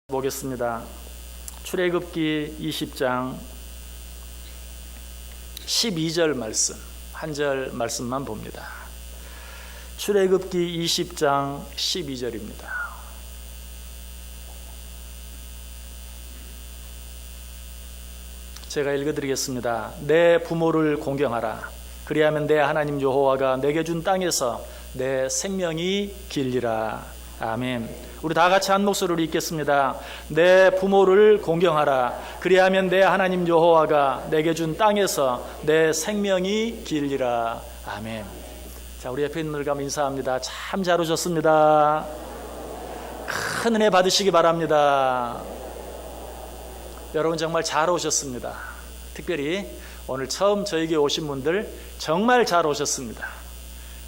보겠습니다. 출애굽기 20장 12절 말씀, 한 절 말씀만 봅니다. 출애굽기 20장 12절입니다. 제가 읽어드리겠습니다. 내 부모를 공경하라. 그리하면 내 하나님 여호와가 내게 준 땅에서 내 생명이 길리라. 아멘. 우리 다 같이 한 목소리로 읽겠습니다. 내 부모를 공경하라. 그리하면 내 하나님 여호와가 내게 준 땅에서 내 생명이 길리라. 아멘. 자, 우리 옆에 있는 분들 가면 인사합니다. 참 잘 오셨습니다. 큰 은혜 받으시기 바랍니다. 여러분 정말 잘 오셨습니다. 특별히 오늘 처음 저에게 오신 분들 정말 잘 오셨습니다.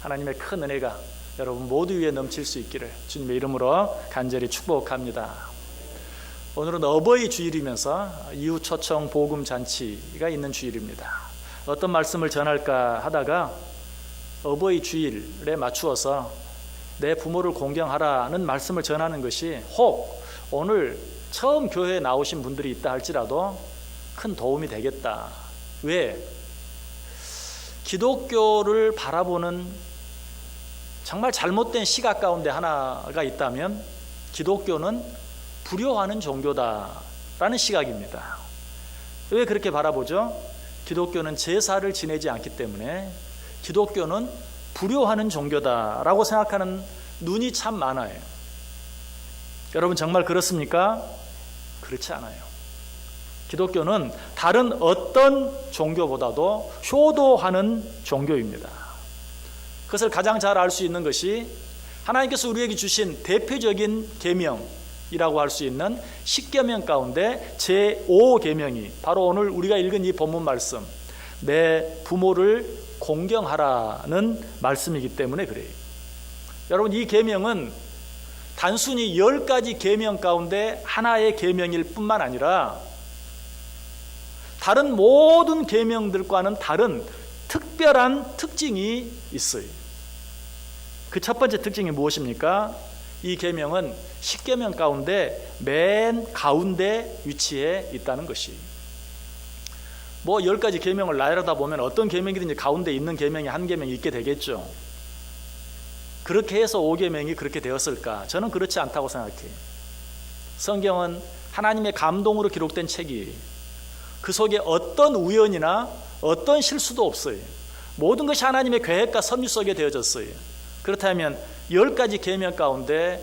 하나님의 큰 은혜가 여러분 모두 위에 넘칠 수 있기를 주님의 이름으로 간절히 축복합니다. 오늘은 어버이 주일이면서 이웃 초청 복음 잔치가 있는 주일입니다. 어떤 말씀을 전할까 하다가 어버이 주일에 맞추어서 내 부모를 공경하라는 말씀을 전하는 것이 혹 오늘 처음 교회에 나오신 분들이 있다 할지라도 큰 도움이 되겠다. 왜? 기독교를 바라보는 정말 잘못된 시각 가운데 하나가 있다면 기독교는 불효하는 종교다라는 시각입니다. 왜 그렇게 바라보죠? 기독교는 제사를 지내지 않기 때문에 기독교는 불효하는 종교다라고 생각하는 눈이 참 많아요. 여러분 정말 그렇습니까? 그렇지 않아요. 기독교는 다른 어떤 종교보다도 효도하는 종교입니다. 그것을 가장 잘 알 수 있는 것이 하나님께서 우리에게 주신 대표적인 계명이라고 할 수 있는 10계명 가운데 제5계명이 바로 오늘 우리가 읽은 이 본문 말씀, 내 부모를 공경하라는 말씀이기 때문에 그래요. 여러분 이 계명은 단순히 10가지 계명 가운데 하나의 계명일 뿐만 아니라 다른 모든 계명들과는 다른 특별한 특징이 있어요. 그 첫 번째 특징이 무엇입니까? 이 계명은 10계명 가운데 맨 가운데 위치해 있다는 것이. 뭐 10가지 계명을 나열하다 보면 어떤 계명이든지 가운데 있는 계명이 한 계명이 있게 되겠죠. 그렇게 해서 5계명이 그렇게 되었을까? 저는 그렇지 않다고 생각해요. 성경은 하나님의 감동으로 기록된 책이 그 속에 어떤 우연이나 어떤 실수도 없어요. 모든 것이 하나님의 계획과 섭리 속에 되어졌어요. 그렇다면 10가지 계명 가운데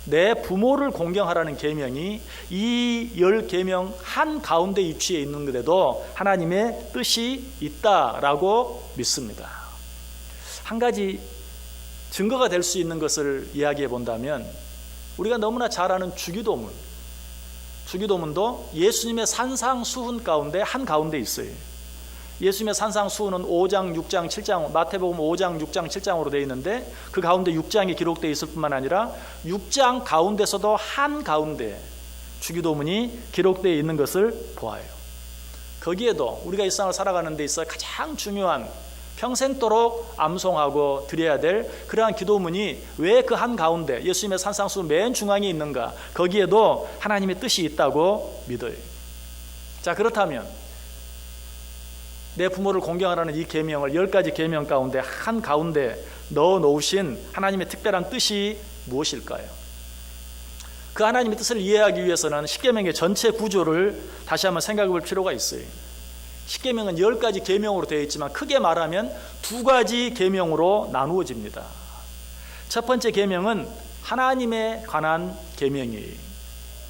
내 부모를 공경하라는 계명이 이 10계명 한 가운데 위치해 있는 것에도 하나님의 뜻이 있다라고 믿습니다. 한 가지 증거가 될 수 있는 것을 이야기해 본다면 우리가 너무나 잘 아는 주기도문도 예수님의 산상수훈 가운데 한 가운데 있어요. 예수님의 산상수훈은 5장, 6장, 7장, 마태복음 5장, 6장, 7장으로 되어 있는데 그 가운데 6장이 기록되어 있을 뿐만 아니라 6장 가운데서도 한 가운데 주기도문이 기록되어 있는 것을 보아요. 거기에도 우리가 일상을 살아가는 데 있어 가장 중요한 평생도록 암송하고 드려야 될 그러한 기도문이 왜 그 한 가운데 예수님의 산상수훈 맨 중앙에 있는가? 거기에도 하나님의 뜻이 있다고 믿어요. 자, 그렇다면 내 부모를 공경하라는 이 계명을 10가지 계명 가운데 한 가운데 넣어 놓으신 하나님의 특별한 뜻이 무엇일까요? 그 하나님의 뜻을 이해하기 위해서는 10계명의 전체 구조를 다시 한번 생각해 볼 필요가 있어요. 10계명은 10가지 계명으로 되어 있지만 크게 말하면 2가지 계명으로 나누어집니다. 첫 번째 계명은 하나님에 관한 계명이에요.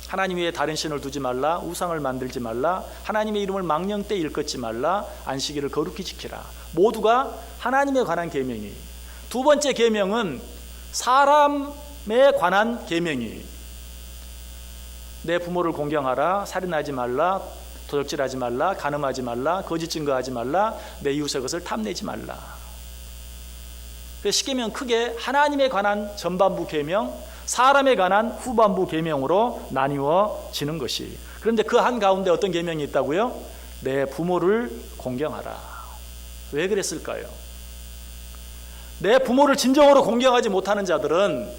하나님 위에 다른 신을 두지 말라, 우상을 만들지 말라, 하나님의 이름을 망령때 일컫지 말라, 안식일을 거룩히 지키라. 모두가 하나님에 관한 계명이에요. 두 번째 계명은 사람에 관한 계명이에요. 내 부모를 공경하라, 살인하지 말라, 도적질하지 말라, 간음하지 말라, 거짓 증거하지 말라, 내 이웃의 것을 탐내지 말라. 그래서 10계명은 크게 하나님에 관한 전반부 계명, 사람에 관한 후반부 계명으로 나뉘어지는 것이. 그런데 그 한가운데 어떤 계명이 있다고요? 내 부모를 공경하라. 왜 그랬을까요? 내 부모를 진정으로 공경하지 못하는 자들은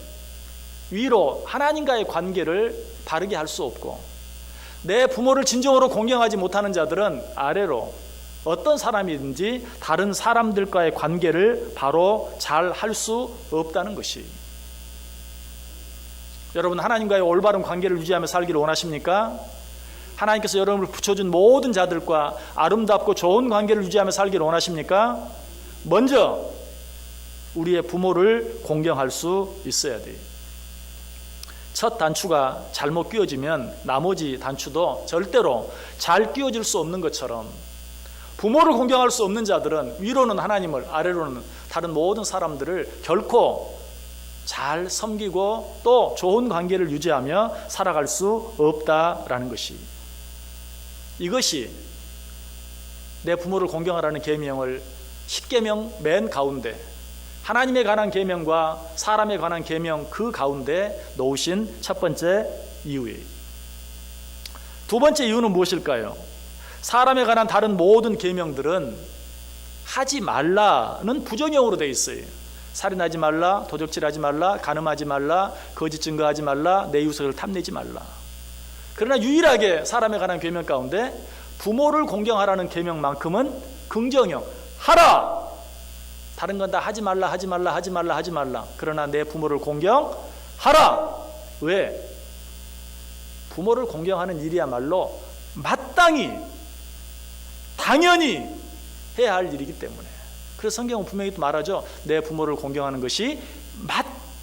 위로 하나님과의 관계를 바르게 할 수 없고, 내 부모를 진정으로 공경하지 못하는 자들은 아래로 어떤 사람이든지 다른 사람들과의 관계를 바로 잘 할 수 없다는 것이. 여러분, 하나님과의 올바른 관계를 유지하며 살기를 원하십니까? 하나님께서 여러분을 붙여준 모든 자들과 아름답고 좋은 관계를 유지하며 살기를 원하십니까? 먼저 우리의 부모를 공경할 수 있어야 돼요. 첫 단추가 잘못 끼워지면 나머지 단추도 절대로 잘 끼워질 수 없는 것처럼, 부모를 공경할 수 없는 자들은 위로는 하나님을, 아래로는 다른 모든 사람들을 결코 잘 섬기고 또 좋은 관계를 유지하며 살아갈 수 없다라는 것이, 이것이 내 부모를 공경하라는 계명을 10계명 맨 가운데, 하나님에 관한 계명과 사람에 관한 계명 그 가운데 놓으신 첫 번째 이유예요. 두 번째 이유는 무엇일까요? 사람에 관한 다른 모든 계명들은 하지 말라는 부정형으로 되어 있어요. 살인하지 말라, 도적질하지 말라, 간음하지 말라, 거짓 증거하지 말라, 내 이웃을 탐내지 말라. 그러나 유일하게 사람에 관한 계명 가운데 부모를 공경하라는 계명만큼은 긍정형, 하라! 다른 건 다 하지 말라, 하지 말라, 하지 말라, 하지 말라. 그러나 내 부모를 공경하라! 왜? 부모를 공경하는 일이야말로 마땅히, 당연히 해야 할 일이기 때문에. 그래서 성경은 분명히 또 말하죠. 내 부모를 공경하는 것이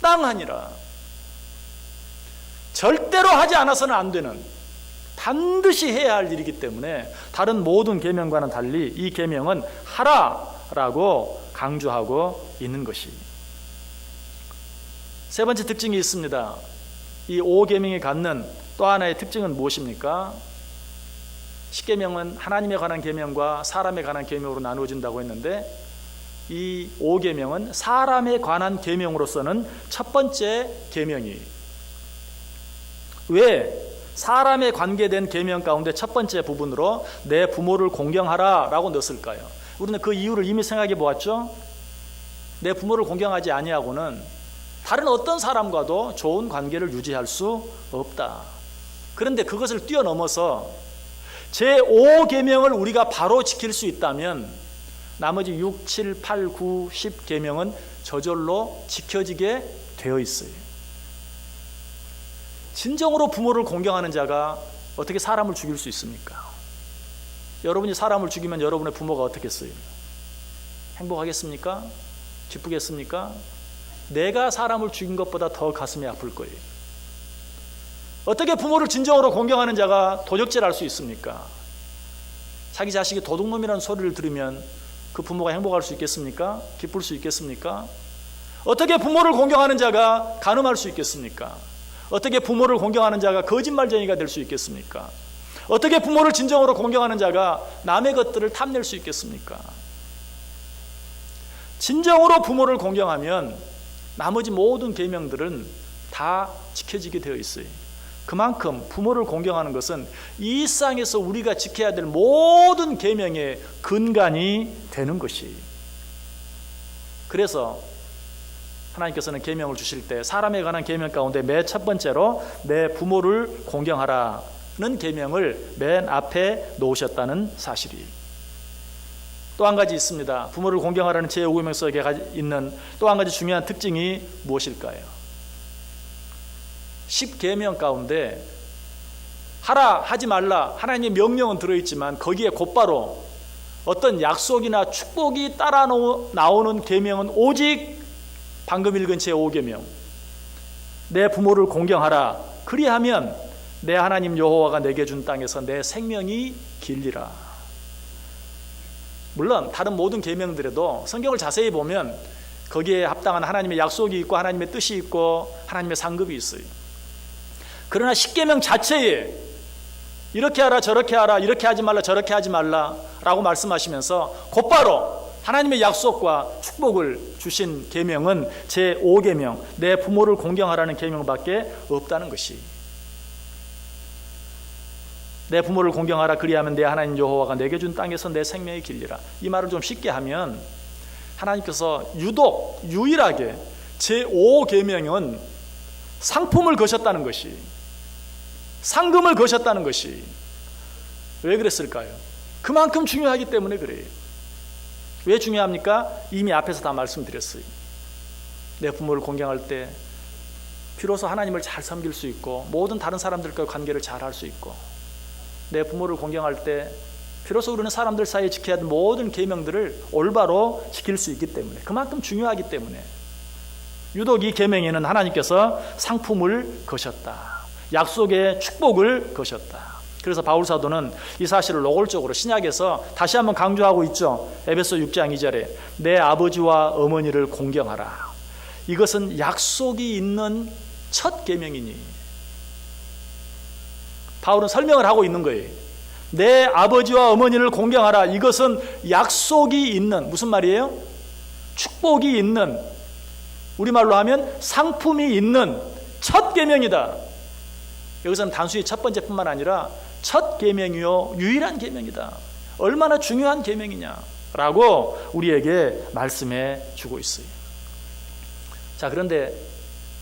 마땅하니라. 절대로 하지 않아서는 안 되는, 반드시 해야 할 일이기 때문에 다른 모든 계명과는 달리 이 계명은 하라라고 강조하고 있는 것이. 세 번째 특징이 있습니다. 이 5계명이 갖는 또 하나의 특징은 무엇입니까? 10계명은 하나님에 관한 계명과 사람에 관한 계명으로 나누어진다고 했는데, 이 5계명은 사람에 관한 계명으로서는 첫 번째 계명이에요. 왜? 사람에 관계된 계명 가운데 첫 번째 부분으로 내 부모를 공경하라 라고 넣었을까요? 우리는 그 이유를 이미 생각해 보았죠. 내 부모를 공경하지 아니하고는 다른 어떤 사람과도 좋은 관계를 유지할 수 없다. 그런데 그것을 뛰어넘어서 제5계명을 우리가 바로 지킬 수 있다면 나머지 6, 7, 8, 9, 10계명은 저절로 지켜지게 되어 있어요. 진정으로 부모를 공경하는 자가 어떻게 사람을 죽일 수 있습니까? 여러분이 사람을 죽이면 여러분의 부모가 어떻겠어요? 행복하겠습니까? 기쁘겠습니까? 내가 사람을 죽인 것보다 더 가슴이 아플 거예요. 어떻게 부모를 진정으로 공경하는 자가 도적질할 수 있습니까? 자기 자식이 도둑놈이라는 소리를 들으면 그 부모가 행복할 수 있겠습니까? 기쁠 수 있겠습니까? 어떻게 부모를 공경하는 자가 간음할 수 있겠습니까? 어떻게 부모를 공경하는 자가 거짓말쟁이가 될 수 있겠습니까? 어떻게 부모를 진정으로 공경하는 자가 남의 것들을 탐낼 수 있겠습니까? 진정으로 부모를 공경하면 나머지 모든 계명들은 다 지켜지게 되어 있어요. 그만큼 부모를 공경하는 것은 이 일상에서 우리가 지켜야 될 모든 계명의 근간이 되는 것이. 그래서 하나님께서는 계명을 주실 때 사람에 관한 계명 가운데 맨 첫 번째로 내 부모를 공경하라는 계명을 맨 앞에 놓으셨다는 사실이. 또 한 가지 있습니다. 부모를 공경하라는 제5계명 속에 있는 또 한 가지 중요한 특징이 무엇일까요? 10계명 가운데 하라, 하지 말라, 하나님의 명령은 들어있지만 거기에 곧바로 어떤 약속이나 축복이 따라 나오는 계명은 오직 방금 읽은 제5계명, 내 부모를 공경하라. 그리하면 내 하나님 여호와가 내게 준 땅에서 내 생명이 길리라. 물론 다른 모든 계명들에도 성경을 자세히 보면 거기에 합당한 하나님의 약속이 있고 하나님의 뜻이 있고 하나님의 상급이 있어요. 그러나 10계명 자체에 이렇게 하라, 저렇게 하라, 이렇게 하지 말라, 저렇게 하지 말라 라고 말씀하시면서 곧바로 하나님의 약속과 축복을 주신 계명은 제5계명, 내 부모를 공경하라는 계명밖에 없다는 것이. 내 부모를 공경하라. 그리하면 내 하나님 여호와가 내게 준 땅에서 내 생명이 길리라. 이 말을 좀 쉽게 하면 하나님께서 유일하게 제5계명은 상품을 거셨다는 것이, 상금을 거셨다는 것이 왜 그랬을까요? 그만큼 중요하기 때문에 그래요. 왜 중요합니까? 이미 앞에서 다 말씀드렸어요. 내 부모를 공경할 때 비로소 하나님을 잘 섬길 수 있고 모든 다른 사람들과 관계를 잘 할 수 있고, 내 부모를 공경할 때 비로소 우리는 사람들 사이에 지켜야 할 모든 계명들을 올바로 지킬 수 있기 때문에, 그만큼 중요하기 때문에 유독 이 계명에는 하나님께서 상품을 거셨다, 약속의 축복을 거셨다. 그래서 바울 사도는 이 사실을 노골적으로 신약에서 다시 한번 강조하고 있죠. 에베소 6장 2절에 내 아버지와 어머니를 공경하라. 이것은 약속이 있는 첫 계명이니, 바울은 설명을 하고 있는 거예요. 내 아버지와 어머니를 공경하라. 이것은 약속이 있는, 무슨 말이에요? 축복이 있는, 우리말로 하면 상품이 있는 첫 계명이다. 여기서는 단순히 첫 번째뿐만 아니라 첫 계명이요 유일한 계명이다. 얼마나 중요한 계명이냐라고 우리에게 말씀해 주고 있어요. 자, 그런데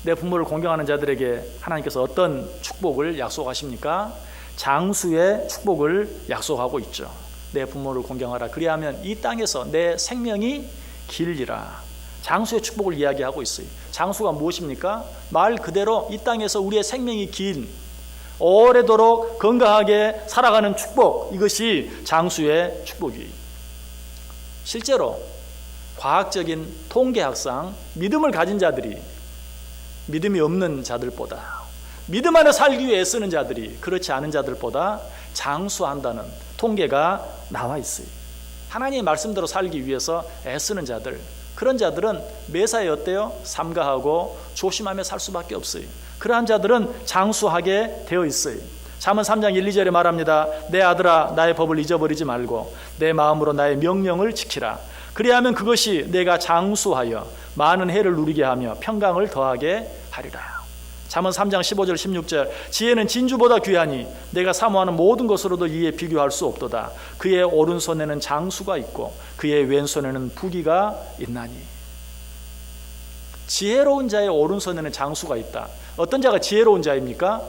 내 부모를 공경하는 자들에게 하나님께서 어떤 축복을 약속하십니까? 장수의 축복을 약속하고 있죠. 내 부모를 공경하라. 그리하면 이 땅에서 내 생명이 길리라. 장수의 축복을 이야기하고 있어요. 장수가 무엇입니까? 말 그대로 이 땅에서 우리의 생명이 긴, 오래도록 건강하게 살아가는 축복, 이것이 장수의 축복이에요. 실제로 과학적인 통계학상 믿음을 가진 자들이 믿음이 없는 자들보다, 믿음 안에 살기 위해 애쓰는 자들이 그렇지 않은 자들보다 장수한다는 통계가 나와 있어요. 하나님의 말씀대로 살기 위해서 애쓰는 자들, 그런 자들은 매사에 어때요? 삼가하고 조심하며 살 수밖에 없어요. 그러한 자들은 장수하게 되어 있어요. 잠언 3장 1, 2절에 말합니다. 내 아들아, 나의 법을 잊어버리지 말고 내 마음으로 나의 명령을 지키라. 그리하면 그것이 내가 장수하여 많은 해를 누리게 하며 평강을 더하게 하리라. 잠언 3장 15절 16절 지혜는 진주보다 귀하니 내가 사모하는 모든 것으로도 이에 비교할 수 없도다. 그의 오른손에는 장수가 있고 그의 왼손에는 부귀가 있나니. 지혜로운 자의 오른손에는 장수가 있다. 어떤 자가 지혜로운 자입니까?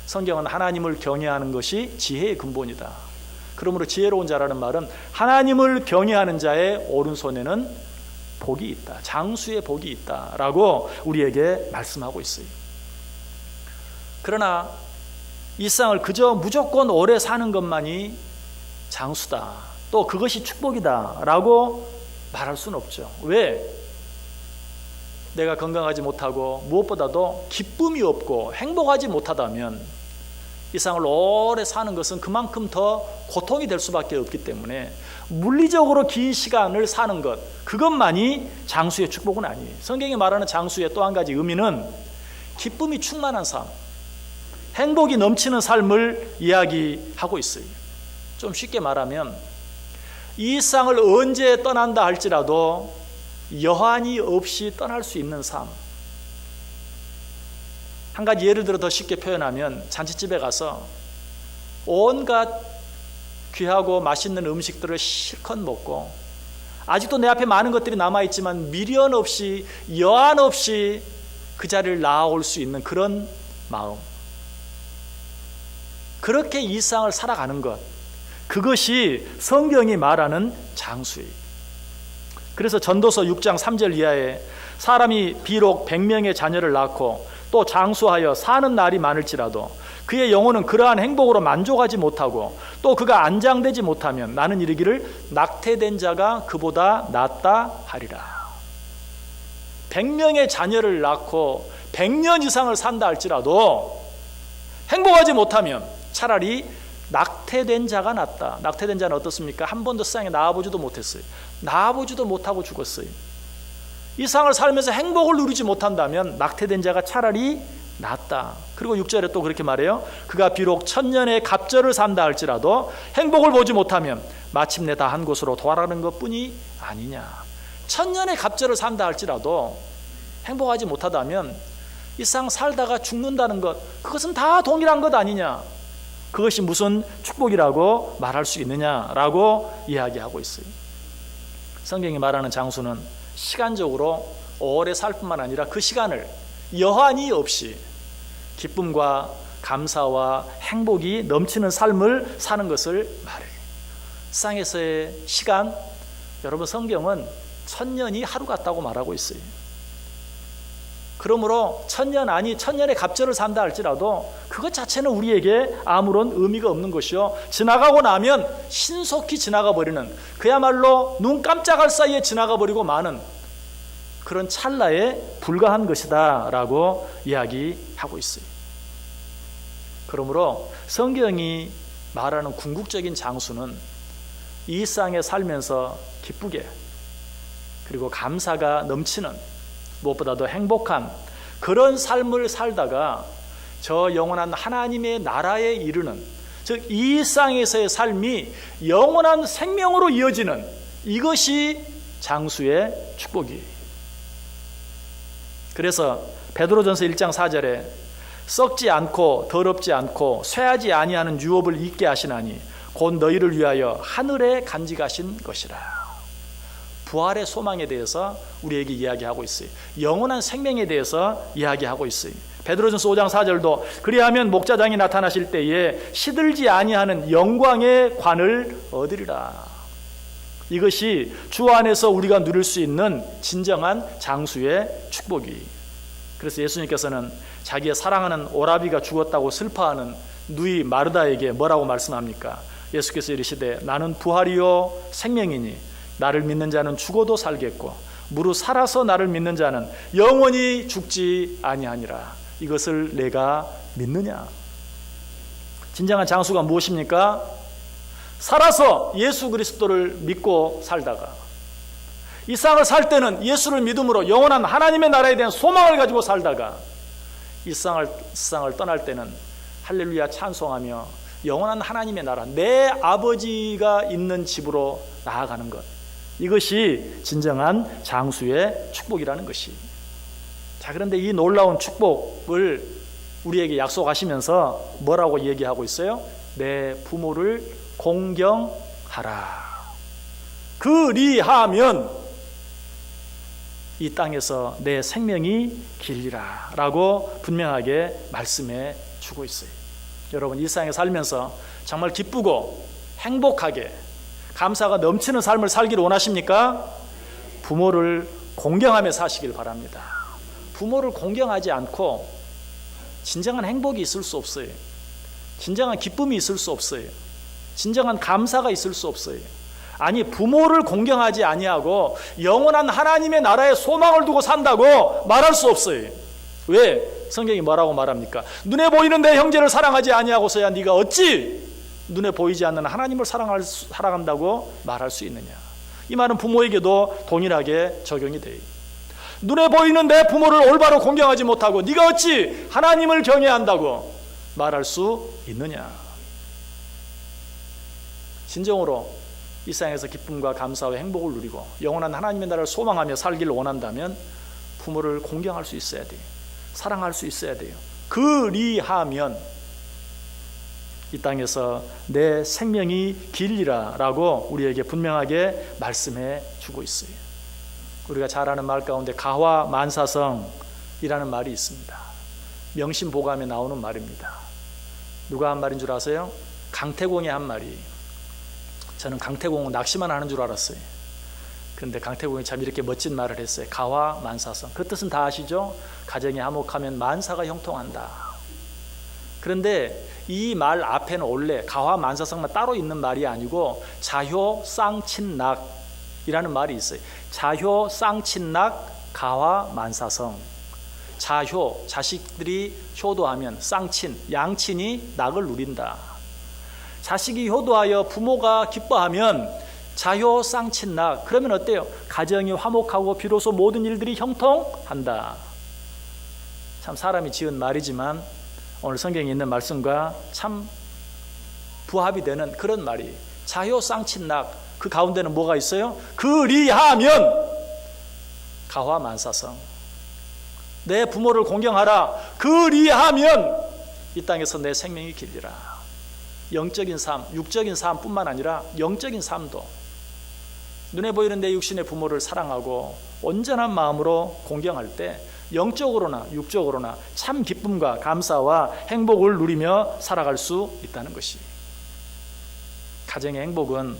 성경은 하나님을 경외하는 것이 지혜의 근본이다. 그러므로 지혜로운 자라는 말은 하나님을 경외하는 자의 오른손에는 복이 있다, 장수의 복이 있다라고 우리에게 말씀하고 있어요. 그러나 이 세상을 그저 무조건 오래 사는 것만이 장수다, 또 그것이 축복이다라고 말할 수는 없죠. 왜? 내가 건강하지 못하고 무엇보다도 기쁨이 없고 행복하지 못하다면 이 세상을 오래 사는 것은 그만큼 더 고통이 될 수밖에 없기 때문에 물리적으로 긴 시간을 사는 것, 그것만이 장수의 축복은 아니에요. 성경이 말하는 장수의 또 한 가지 의미는 기쁨이 충만한 삶, 행복이 넘치는 삶을 이야기하고 있어요. 좀 쉽게 말하면 이 세상을 언제 떠난다 할지라도 여한이 없이 떠날 수 있는 삶. 한 가지 예를 들어 더 쉽게 표현하면 잔치집에 가서 온갖 귀하고 맛있는 음식들을 실컷 먹고 아직도 내 앞에 많은 것들이 남아있지만 미련 없이 여한 없이 그 자리를 나아올 수 있는 그런 마음, 그렇게 이 세상을 살아가는 것, 그것이 성경이 말하는 장수예요. 그래서 전도서 6장 3절 이하에 사람이 비록 100명의 자녀를 낳고 또 장수하여 사는 날이 많을지라도 그의 영혼은 그러한 행복으로 만족하지 못하고 또 그가 안장되지 못하면 나는 이르기를 낙태된 자가 그보다 낫다 하리라. 100명의 자녀를 낳고 100년 이상을 산다 할지라도 행복하지 못하면 차라리 낙태된 자가 낫다. 낙태된 자는 어떻습니까? 한 번도 세상에 나와보지도 못했어요. 나와보지도 못하고 죽었어요. 이 세상을 살면서 행복을 누리지 못한다면 낙태된 자가 차라리 낫다. 그리고 6절에 또 그렇게 말해요. 그가 비록 1000년의 갑절을 산다 할지라도 행복을 보지 못하면 마침내 다 한 곳으로 돌아가는 것뿐이 아니냐. 1000년의 갑절을 산다 할지라도 행복하지 못하다면 이 세상 살다가 죽는다는 것, 그것은 다 동일한 것 아니냐. 그것이 무슨 축복이라고 말할 수 있느냐라고 이야기하고 있어요. 성경이 말하는 장수는 시간적으로 오래 살 뿐만 아니라 그 시간을 여한이 없이 기쁨과 감사와 행복이 넘치는 삶을 사는 것을 말해요. 세상에서의 시간, 여러분 성경은 1000년이 하루 같다고 말하고 있어요. 그러므로 1000년의 갑절을 산다 할지라도 그것 자체는 우리에게 아무런 의미가 없는 것이요, 지나가고 나면 신속히 지나가 버리는, 그야말로 눈 깜짝할 사이에 지나가 버리고 마는 그런 찰나에 불과한 것이다 라고 이야기하고 있어요. 그러므로 성경이 말하는 궁극적인 장수는 이 세상에 살면서 기쁘게, 그리고 감사가 넘치는, 무엇보다도 행복한 그런 삶을 살다가 저 영원한 하나님의 나라에 이르는, 즉 이 세상에서의 삶이 영원한 생명으로 이어지는, 이것이 장수의 축복이에요. 그래서 베드로전서 1장 4절에 썩지 않고 더럽지 않고 쇠하지 아니하는 유업을 잊게 하시나니 곧 너희를 위하여 하늘에 간직하신 것이라. 부활의 소망에 대해서 우리에게 이야기하고 있어요. 영원한 생명에 대해서 이야기하고 있어요. 베드로전서 5장 4절도 그리하면 목자장이 나타나실 때에 시들지 아니하는 영광의 관을 얻으리라. 이것이 주 안에서 우리가 누릴 수 있는 진정한 장수의 축복이. 그래서 예수님께서는 자기의 사랑하는 오라비가 죽었다고 슬퍼하는 누이 마르다에게 뭐라고 말씀합니까? 예수께서 이르시되 나는 부활이요 생명이니 나를 믿는 자는 죽어도 살겠고 무릇 살아서 나를 믿는 자는 영원히 죽지 아니하니라. 이것을 내가 믿느냐? 진정한 장수가 무엇입니까? 살아서 예수 그리스도를 믿고 살다가, 이 세상을 살 때는 예수를 믿음으로 영원한 하나님의 나라에 대한 소망을 가지고 살다가, 이 세상을 떠날 때는 할렐루야 찬송하며 영원한 하나님의 나라, 내 아버지가 있는 집으로 나아가는 것, 이것이 진정한 장수의 축복이라는 것이. 자, 그런데 이 놀라운 축복을 우리에게 약속하시면서 뭐라고 얘기하고 있어요? 내 부모를 공경하라. 그리하면 이 땅에서 내 생명이 길리라 라고 분명하게 말씀해 주고 있어요. 여러분, 이 세상에 살면서 정말 기쁘고 행복하게 감사가 넘치는 삶을 살기를 원하십니까? 부모를 공경하며 사시길 바랍니다. 부모를 공경하지 않고 진정한 행복이 있을 수 없어요. 진정한 기쁨이 있을 수 없어요. 진정한 감사가 있을 수 없어요. 아니, 부모를 공경하지 아니하고 영원한 하나님의 나라에 소망을 두고 산다고 말할 수 없어요. 왜? 성경이 뭐라고 말합니까? 눈에 보이는 내 형제를 사랑하지 아니하고서야 네가 어찌 눈에 보이지 않는 하나님을 사랑한다고 말할 수 있느냐? 이 말은 부모에게도 동일하게 적용이 돼요. 눈에 보이는 내 부모를 올바로 공경하지 못하고 네가 어찌 하나님을 경외한다고 말할 수 있느냐? 진정으로 이 세상에서 기쁨과 감사와 행복을 누리고 영원한 하나님의 나라를 소망하며 살기를 원한다면 부모를 공경할 수 있어야 돼요. 사랑할 수 있어야 돼요. 그리하면 이 땅에서 내 생명이 길리라 라고 우리에게 분명하게 말씀해 주고 있어요. 우리가 잘 아는 말 가운데 가화만사성이라는 말이 있습니다. 명심보감에 나오는 말입니다. 누가 한 말인 줄 아세요? 강태공이 한 말이. 저는 강태공은 낚시만 하는 줄 알았어요. 그런데 강태공이 참 이렇게 멋진 말을 했어요. 가화만사성. 그 뜻은 다 아시죠? 가정이 화목하면 만사가 형통한다. 그런데 이 말 앞에는 원래 가화만사성만 따로 있는 말이 아니고 자효쌍친낙이라는 말이 있어요. 자효쌍친낙 가화만사성. 자효, 자식들이 효도하면 쌍친, 양친이 낙을 누린다. 자식이 효도하여 부모가 기뻐하면 자효쌍친낙. 그러면 어때요? 가정이 화목하고 비로소 모든 일들이 형통한다. 참 사람이 지은 말이지만 오늘 성경에 있는 말씀과 참 부합이 되는 그런 말이. 자효쌍친낙. 그 가운데는 뭐가 있어요? 그리하면 가화만사성. 내 부모를 공경하라. 그리하면 이 땅에서 내 생명이 길리라. 영적인 삶, 육적인 삶뿐만 아니라 영적인 삶도 눈에 보이는 내 육신의 부모를 사랑하고 온전한 마음으로 공경할 때 영적으로나 육적으로나 참 기쁨과 감사와 행복을 누리며 살아갈 수 있다는 것이. 가정의 행복은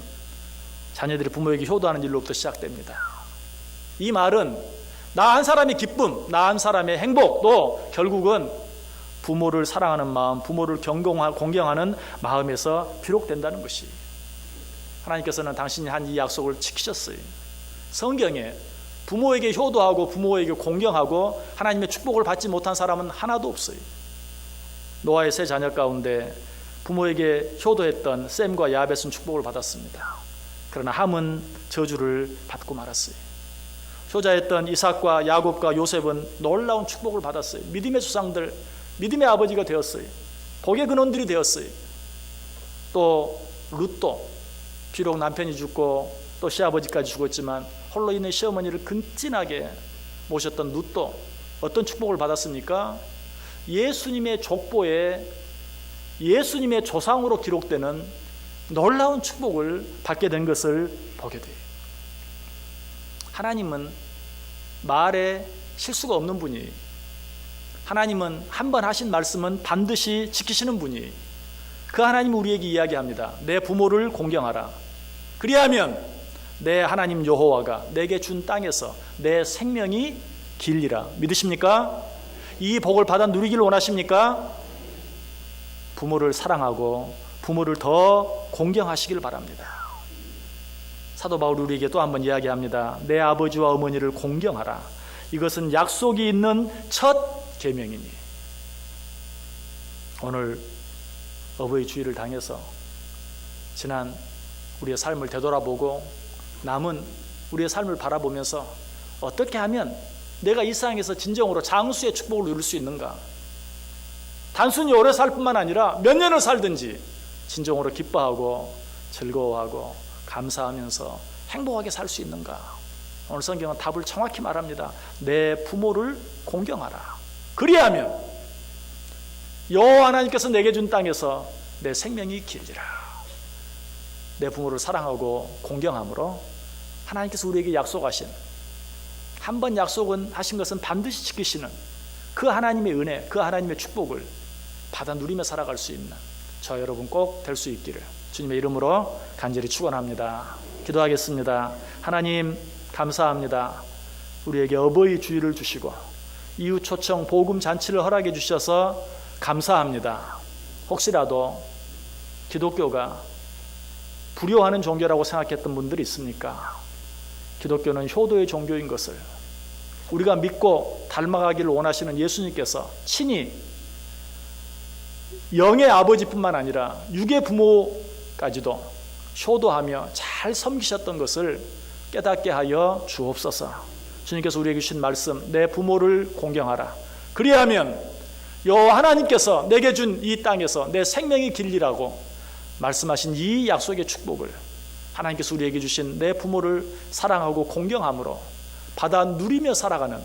자녀들이 부모에게 효도하는 일로부터 시작됩니다. 이 말은 나 한 사람의 기쁨, 나 한 사람의 행복도 결국은 부모를 사랑하는 마음, 부모를 공경하는 마음에서 비롯된다는 것이. 하나님께서는 당신이 한 이 약속을 지키셨어요. 성경에 부모에게 효도하고 부모에게 공경하고 하나님의 축복을 받지 못한 사람은 하나도 없어요. 노아의 세 자녀 가운데 부모에게 효도했던 셈과 야벳은 축복을 받았습니다. 그러나 함은 저주를 받고 말았어요. 효자였던 이삭과 야곱과 요셉은 놀라운 축복을 받았어요. 믿음의 조상들, 믿음의 아버지가 되었어요. 복의 근원들이 되었어요. 또 룻도 비록 남편이 죽고 또 시아버지까지 죽었지만 홀로 있는 시어머니를 근진하게 모셨던 룻도 어떤 축복을 받았습니까? 예수님의 족보에 예수님의 조상으로 기록되는 놀라운 축복을 받게 된 것을 보게 돼요. 하나님은 말에 실수가 없는 분이, 하나님은 한 번 하신 말씀은 반드시 지키시는 분이, 그 하나님은 우리에게 이야기합니다. 내 부모를 공경하라. 그리하면 내 하나님 여호와가 내게 준 땅에서 내 생명이 길리라. 믿으십니까? 이 복을 받아 누리기를 원하십니까? 부모를 사랑하고 부모를 더 공경하시길 바랍니다. 사도 바울이 우리에게 또 한번 이야기합니다. 내 아버지와 어머니를 공경하라. 이것은 약속이 있는 첫 계명이니. 오늘 어버이 주일을 당해서 지난 우리의 삶을 되돌아보고 남은 우리의 삶을 바라보면서 어떻게 하면 내가 이 세상에서 진정으로 장수의 축복을 누릴 수 있는가? 단순히 오래 살 뿐만 아니라 몇 년을 살든지 진정으로 기뻐하고 즐거워하고 감사하면서 행복하게 살 수 있는가? 오늘 성경은 답을 정확히 말합니다. 내 부모를 공경하라. 그리하면 여호와 하나님께서 내게 준 땅에서 내 생명이 길리라. 내 부모를 사랑하고 공경함으로 하나님께서 우리에게 약속하신, 한 번 약속은 하신 것은 반드시 지키시는 그 하나님의 은혜, 그 하나님의 축복을 받아 누리며 살아갈 수 있는 저 여러분 꼭 될 수 있기를 주님의 이름으로 간절히 축원합니다. 기도하겠습니다. 하나님 감사합니다. 우리에게 어버이 주일을 주시고 이웃 초청 복음 잔치를 허락해 주셔서 감사합니다. 혹시라도 기독교가 불효하는 종교라고 생각했던 분들이 있습니까? 기독교는 효도의 종교인 것을, 우리가 믿고 닮아가기를 원하시는 예수님께서 친히 영의 아버지뿐만 아니라 육의 부모까지도 효도하며 잘 섬기셨던 것을 깨닫게 하여 주옵소서. 주님께서 우리에게 주신 말씀, 내 부모를 공경하라. 그리하면 여호와 하나님께서 내게 준 이 땅에서 내 생명이 길리라고 말씀하신 이 약속의 축복을 하나님께서 우리에게 주신 내 부모를 사랑하고 공경함으로 받아 누리며 살아가는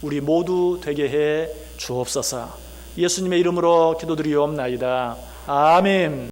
우리 모두 되게 해 주옵소서. 예수님의 이름으로 기도드리옵나이다. 아멘.